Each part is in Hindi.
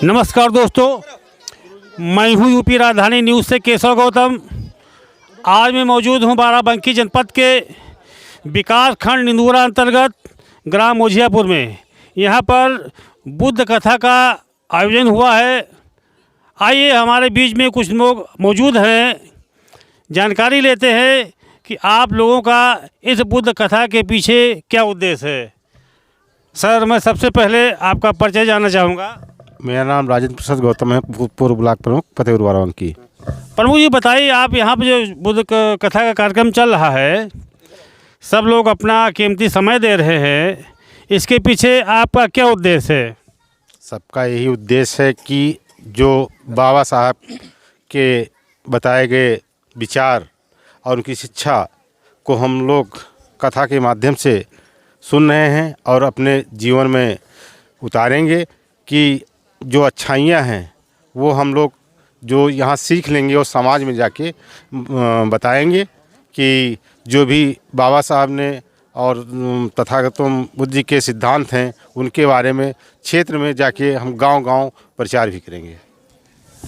नमस्कार दोस्तों, मैं हूं यूपी राजधानी न्यूज़ से केशव गौतम। आज मैं मौजूद हूं बाराबंकी जनपद के विकास खंड निंदूरा अंतर्गत ग्राम मोझियापुर में। यहां पर बुद्ध कथा का आयोजन हुआ है। आइए हमारे बीच में कुछ लोग मौजूद हैं, जानकारी लेते हैं कि आप लोगों का इस बुद्ध कथा के पीछे क्या उद्देश्य है। सर, मैं सबसे पहले आपका परिचय जानना चाहूँगा। मेरा नाम राजेंद्र प्रसाद गौतम है, पूर्व ब्लॉक प्रमुख फतेहपुर बाराबंकी। प्रमुख जी, बताइए आप यहाँ पे जो बुद्ध कथा का कार्यक्रम चल रहा है, सब लोग अपना कीमती समय दे रहे हैं, इसके पीछे आपका क्या उद्देश्य है? सबका यही उद्देश्य है कि जो बाबा साहब के बताए गए विचार और उनकी शिक्षा को हम लोग कथा के माध्यम से सुन रहे हैं और अपने जीवन में उतारेंगे कि जो अच्छाइयाँ हैं वो हम लोग जो यहाँ सीख लेंगे और समाज में जाके बताएंगे कि जो भी बाबा साहब ने और तथागतम बुद्ध जी के सिद्धांत हैं उनके बारे में क्षेत्र में जाके हम गांव-गांव प्रचार भी करेंगे।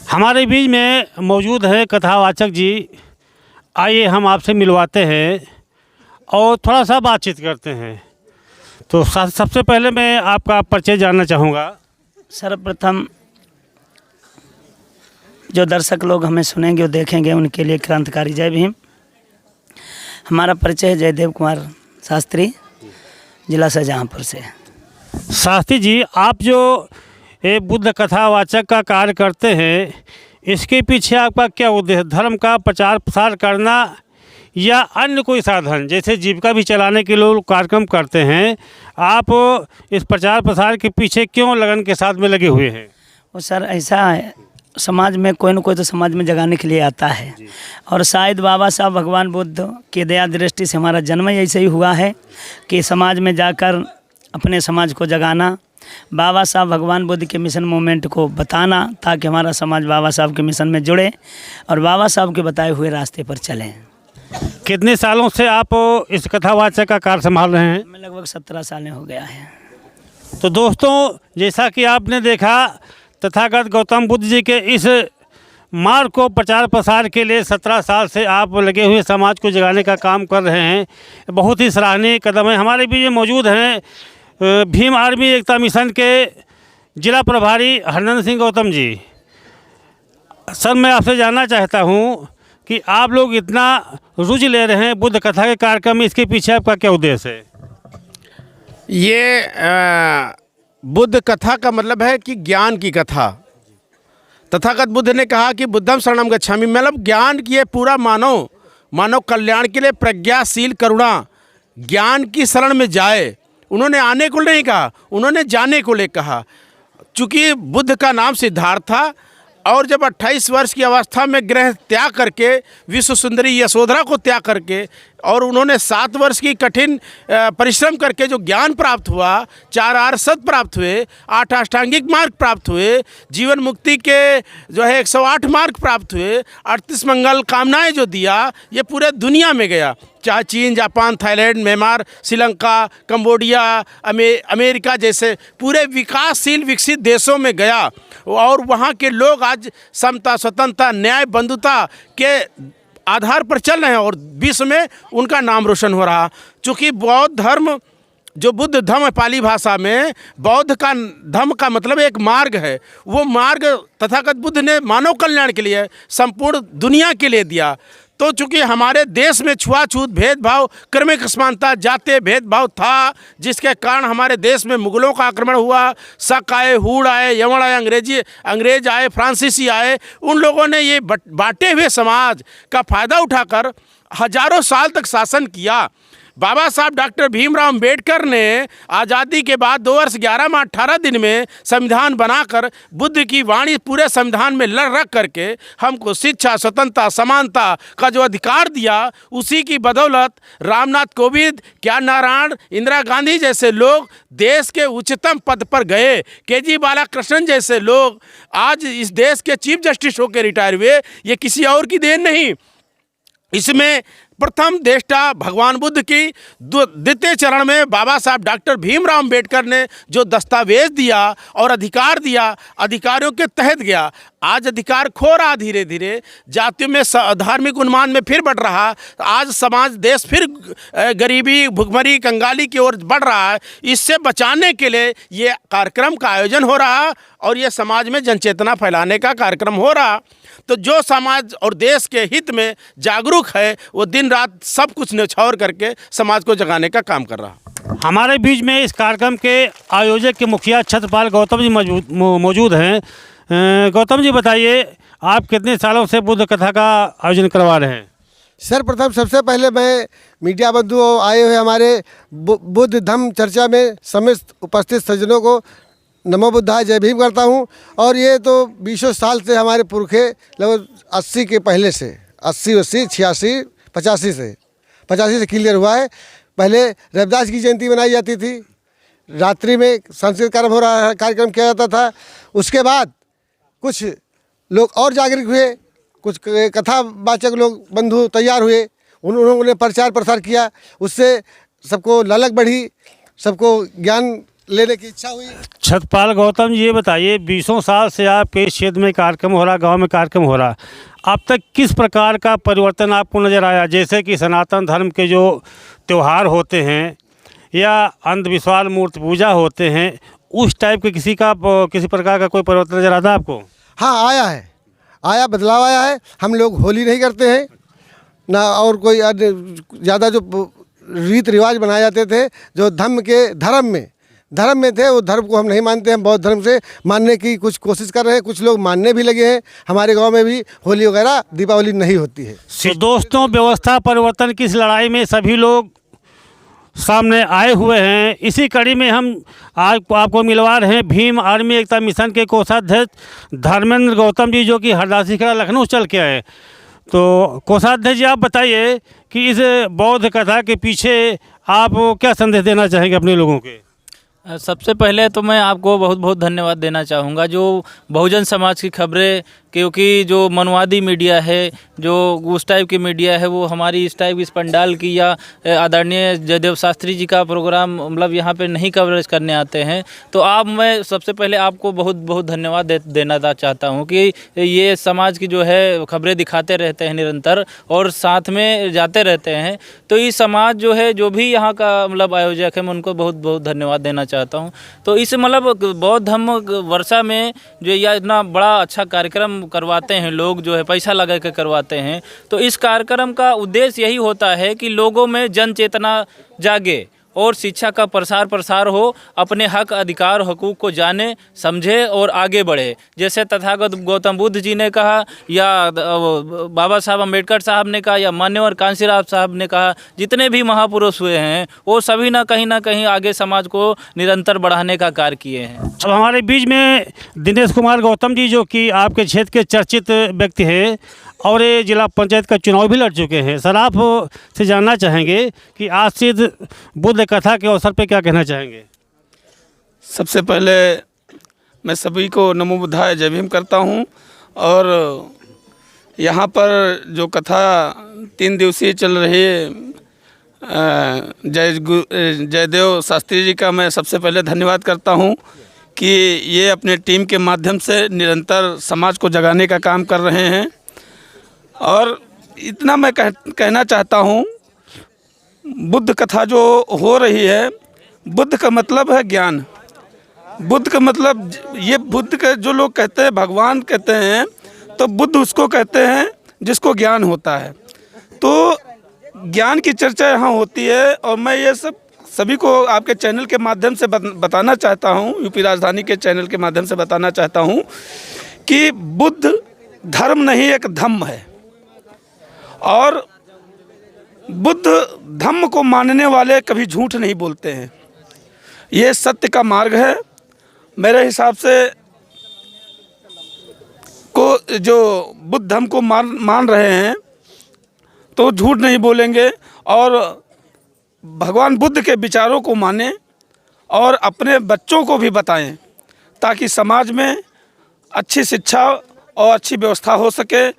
हमारे बीच में मौजूद है कथावाचक जी। आइए हम आपसे मिलवाते हैं और थोड़ा सा बातचीत करते हैं। तो सबसे पहले मैं आपका परिचय जानना चाहूँगा। सर्वप्रथम जो दर्शक लोग हमें सुनेंगे और देखेंगे उनके लिए क्रांतिकारी जय भीम। हमारा परिचय है जयदेव कुमार शास्त्री, जिला शाहजहाँपुर से। शास्त्री जी, आप जो ये बुद्ध कथावाचक का कार्य करते हैं, इसके पीछे आपका क्या उद्देश्य? धर्म का प्रचार प्रसार करना या अन्य कोई साधन, जैसे जीविका भी चलाने के लोग कार्यक्रम करते हैं, आप इस प्रचार प्रसार के पीछे क्यों लगन के साथ में लगे हुए हैं? वो सर ऐसा है, समाज में कोई न कोई तो समाज में जगाने के लिए आता है और शायद बाबा साहब भगवान बुद्ध की दया दृष्टि से हमारा जन्म ही ऐसे ही हुआ है कि समाज में जाकर अपने समाज को जगाना, बाबा साहब भगवान बुद्ध के मिशन मूवमेंट को बताना, ताकि हमारा समाज बाबा साहब के मिशन में जुड़े और बाबा साहब के बताए हुए रास्ते पर चलें। कितने सालों से आप इस कथावाचक का कार्य संभाल रहे हैं? मैं लगभग 17 साल हो गया है। तो दोस्तों, जैसा कि आपने देखा, तथागत गौतम बुद्ध जी के इस मार्ग को प्रचार प्रसार के लिए 17 साल से आप लगे हुए समाज को जगाने का काम कर रहे हैं। बहुत ही सराहनीय कदम है। हमारे बीच में मौजूद हैं भीम आर्मी एकता मिशन के जिला प्रभारी हरनंद सिंह गौतम जी। सर, मैं आपसे जानना चाहता हूं कि आप लोग इतना रुचि ले रहे हैं बुद्ध कथा के कार्यक्रम में, इसके पीछे आपका क्या उद्देश्य है? ये बुद्ध कथा का मतलब है कि ज्ञान की कथा। तथागत बुद्ध ने कहा कि बुद्धम शरणम गच्छामि, मतलब ज्ञान की ये पूरा मानव कल्याण के लिए प्रज्ञाशील करुणा ज्ञान की शरण में जाए। उन्होंने आने को नहीं कहा, उन्होंने जाने को ले कहा। चूँकि बुद्ध का नाम सिद्धार्थ था और जब 28 वर्ष की अवस्था में गृह त्याग करके विश्व सुंदरी यशोधरा को त्याग करके और उन्होंने 7 वर्ष की कठिन परिश्रम करके जो ज्ञान प्राप्त हुआ, 4 आर्षद प्राप्त हुए, 8 अष्टांगिक मार्ग प्राप्त हुए, जीवन मुक्ति के जो है 108 मार्ग प्राप्त हुए, 38 मंगल कामनाएं जो दिया, ये पूरे दुनिया में गया। चाहे चीन, Japan, Thailand, Myanmar, Sri Lanka, Cambodia, America जैसे पूरे विकासशील विकसित देशों में गया और वहाँ के लोग आज समता, स्वतंत्रता, न्याय, बंधुता के आधार पर चल रहे हैं और विश्व में उनका नाम रोशन हो रहा। चूँकि बौद्ध धर्म जो बुद्ध धर्म है, पाली भाषा में बौद्ध का धर्म का मतलब एक मार्ग है। वो मार्ग तथागत बुद्ध ने मानव कल्याण के लिए संपूर्ण दुनिया के लिए दिया। तो चूँकि हमारे देश में छुआछूत, भेदभाव, क्रमिक असमानता, जातीय भेदभाव था, जिसके कारण हमारे देश में मुगलों का आक्रमण हुआ, शक आए, हूण आए, यवन आए, अंग्रेज आए, फ्रांसीसी आए। उन लोगों ने ये बांटे हुए समाज का फ़ायदा उठाकर हजारों साल तक शासन किया। बाबा साहब डॉक्टर भीमराव अंबेडकर ने आज़ादी के बाद 2 वर्ष 11 माह 18 दिन में संविधान बनाकर बुद्ध की वाणी पूरे संविधान में रख करके हमको शिक्षा, स्वतंत्रता, समानता का जो अधिकार दिया, उसी की बदौलत रामनाथ कोविंद, ज्ञान नारायण, इंदिरा गांधी जैसे लोग देश के उच्चतम पद पर गए। के.जी. बालाकृष्णन जैसे लोग आज इस देश के चीफ जस्टिस होकर रिटायर हुए। ये किसी और की देन नहीं, इसमें प्रथम देष्टा भगवान बुद्ध की द्वितीय चरण में बाबा साहब डॉक्टर भीमराव अंबेडकर ने जो दस्तावेज दिया और अधिकार दिया, अधिकारों के तहत गया। आज अधिकार खो रहा धीरे धीरे, जातियों में धार्मिक उन्माद में फिर बढ़ रहा। आज समाज देश फिर गरीबी, भुखमरी, कंगाली की ओर बढ़ रहा है। इससे बचाने के लिए ये कार्यक्रम का आयोजन हो रहा और ये समाज में जनचेतना फैलाने का कार्यक्रम हो रहा। तो जो समाज और देश के हित में जागरूक है वो दिन रात सब कुछ न्यौछावर करके समाज को जगाने का काम कर रहा। हमारे बीच में इस कार्यक्रम के आयोजक के मुखिया छत्रपाल गौतम जी मौजूद हैं। गौतम जी बताइए, आप कितने सालों से बुद्ध कथा का आयोजन करवा रहे हैं? सर्वप्रथम सबसे पहले मैं मीडिया बंधु आए हुए हमारे बुद्ध धम्म चर्चा में समस्त उपस्थित सज्जनों को नमो बुद्धाय जय भीम करता हूं। और ये तो 20 साल से हमारे पुरखे लगभग 80 के पहले से 80 86 85 से क्लियर हुआ है। पहले रविदास की जयंती मनाई जाती थी, रात्रि में सांस्कृतिक कार्यक्रम किया जाता था। उसके बाद कुछ लोग और जागरूक हुए, कुछ कथावाचक लोग बंधु तैयार हुए, उन्होंने प्रचार प्रसार किया, उससे सबको ललक बढ़ी, सबको ज्ञान लेने की इच्छा हुई। छत्रपाल गौतम जी ये बताइए, 20 साल से आपके क्षेत्र में कार्यक्रम हो रहा, गांव में कार्यक्रम हो रहा, अब तक किस प्रकार का परिवर्तन आपको नज़र आया? जैसे कि सनातन धर्म के जो त्यौहार होते हैं या अंधविश्वास, मूर्ति पूजा होते हैं, उस टाइप के किसी प्रकार का कोई परिवर्तन नज़र आता है आपको? हाँ, आया बदलाव आया है। हम लोग होली नहीं करते हैं ना, और कोई अन्य ज़्यादा जो रीत रिवाज बनाए जाते थे जो धर्म में थे, वो धर्म को हम नहीं मानते। हम बौद्ध धर्म से मानने की कुछ कोशिश कर रहे हैं, कुछ लोग मानने भी लगे हैं। हमारे गांव में भी होली वगैरह, दीपावली नहीं होती है। तो दोस्तों, व्यवस्था परिवर्तन की इस लड़ाई में सभी लोग सामने आए हुए हैं। इसी कड़ी में हम आज आपको मिलवा रहे हैं भीम आर्मी एकता मिशन के कोषाध्यक्ष धर्मेंद्र गौतम जी, जो कि हरदासी खेड़ा लखनऊ चल के आए। तो कोषाध्यक्ष जी, आप बताइए कि इस बौद्ध कथा के पीछे आप क्या संदेश देना चाहेंगे अपने लोगों के? सबसे पहले तो मैं आपको बहुत बहुत धन्यवाद देना चाहूँगा, जो बहुजन समाज की खबरें, क्योंकि जो मनवादी मीडिया है, जो उस टाइप की मीडिया है, वो हमारी इस टाइप इस पंडाल की या आदरणीय जयदेव शास्त्री जी का प्रोग्राम मतलब यहाँ पे नहीं कवरेज करने आते हैं। तो मैं सबसे पहले आपको बहुत बहुत धन्यवाद देना चाहता हूँ कि ये समाज की जो है खबरें दिखाते रहते हैं निरंतर और साथ में जाते रहते हैं। तो ये समाज जो है, जो भी यहाँ का मतलब आयोजक है, मैं उनको बहुत बहुत धन्यवाद देना चाहता हूँ। तो इस मतलब बौद्ध धम्म वर्षा में जो यह इतना बड़ा अच्छा कार्यक्रम करवाते हैं लोग, जो है पैसा लगा के करवाते हैं। तो इस कार्यक्रम का उद्देश्य यही होता है कि लोगों में जन चेतना जागे और शिक्षा का प्रसार हो, अपने हक, अधिकार, हकूक़ को जाने, समझे और आगे बढ़े। जैसे तथागत गौतम बुद्ध जी ने कहा, या बाबा साहब अम्बेडकर साहब ने कहा, या मान्यवर कांशीराम साहब ने कहा, जितने भी महापुरुष हुए हैं वो सभी ना कहीं आगे समाज को निरंतर बढ़ाने का कार्य किए हैं। अब हमारे बीच में दिनेश कुमार गौतम जी, जो कि आपके क्षेत्र के चर्चित व्यक्ति हैं और ये जिला पंचायत का चुनाव भी लड़ चुके हैं। सर, आप से जानना चाहेंगे कि आज सिद्ध बुद्ध कथा के अवसर पे क्या कहना चाहेंगे? सबसे पहले मैं सभी को नमो बुद्धाय जय भीम करता हूं। और यहाँ पर जो कथा 3 दिवसीय चल रही है, जयदेव शास्त्री जी का मैं सबसे पहले धन्यवाद करता हूं कि ये अपने टीम के माध्यम से निरंतर समाज को जगाने का काम कर रहे हैं। और इतना मैं कहना चाहता हूँ, बुद्ध कथा जो हो रही है, बुद्ध का मतलब है ज्ञान। बुद्ध का मतलब, ये बुद्ध के जो लोग कहते हैं भगवान कहते हैं, तो बुद्ध उसको कहते हैं जिसको ज्ञान होता है। तो ज्ञान की चर्चा यहाँ होती है और मैं ये सभी को आपके चैनल के माध्यम से बताना चाहता हूँ, यूपी राजधानी के चैनल के माध्यम से बताना चाहता हूँ कि बुद्ध धर्म नहीं, एक धम्म है। और बुद्ध धम्म को मानने वाले कभी झूठ नहीं बोलते हैं। ये सत्य का मार्ग है। मेरे हिसाब से को जो बुद्ध धम्म को मान रहे हैं तो झूठ नहीं बोलेंगे और भगवान बुद्ध के विचारों को मानें और अपने बच्चों को भी बताएं, ताकि समाज में अच्छी शिक्षा और अच्छी व्यवस्था हो सके।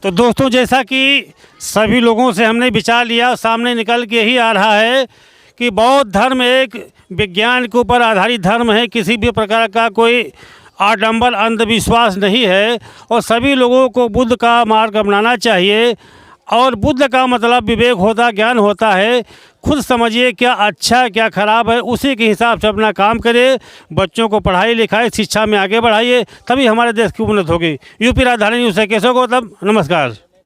तो दोस्तों, जैसा कि सभी लोगों से हमने विचार लिया, सामने निकल के ही आ रहा है कि बौद्ध धर्म एक विज्ञान के ऊपर आधारित धर्म है। किसी भी प्रकार का कोई आडंबर अंधविश्वास नहीं है और सभी लोगों को बुद्ध का मार्ग अपनाना चाहिए। और बुद्ध का मतलब विवेक होता, ज्ञान होता है। खुद समझिए क्या अच्छा है क्या ख़राब है, उसी के हिसाब से अपना काम करिए। बच्चों को पढ़ाई लिखाई शिक्षा में आगे बढ़ाइए, तभी हमारे देश की उन्नति होगी। यूपी राजधानी न्यूज़ से केशव गौतम, नमस्कार।